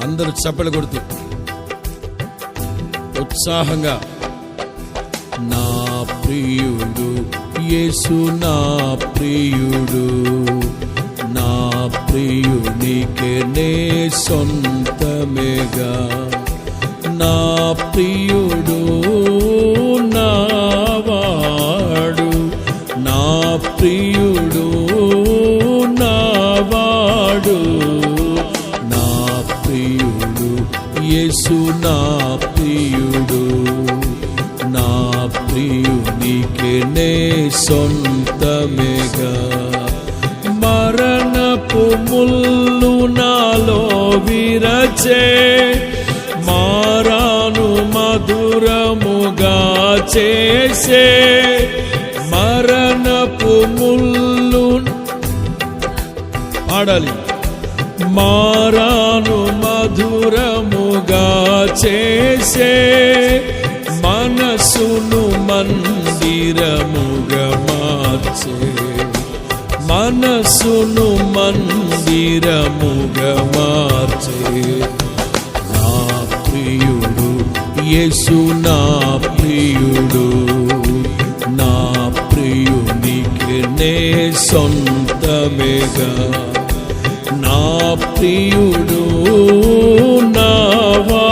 అందరూ చప్పలు కొడుతూ ఉత్సాహంగా, నా ప్రియుడు యేసు, నా ప్రియుడు, నా ప్రియునికే నే సొంతమేగా. నా ప్రియుడు నావాడు, నా ప్రియుడు నావాడు, నా ప్రియుడు యేసు, నా ప్రియుడు, నా ప్రియునికే నే సొంతమేగా. మరణపు ముల్లు నాలో విరచే, మారాను మధురముగా చేసే. మరణపు ముల్లు పాడాలి. మారాను మధురముగా చేసే, మనసును మందిరముగా మార్చే, మనసును మందిరముగా మార్చే. నా ప్రియుడు యేసు, నా ప్రియుడు, నా ప్రియునికి నే సొంతమేగా. నా ప్రియుడు నావా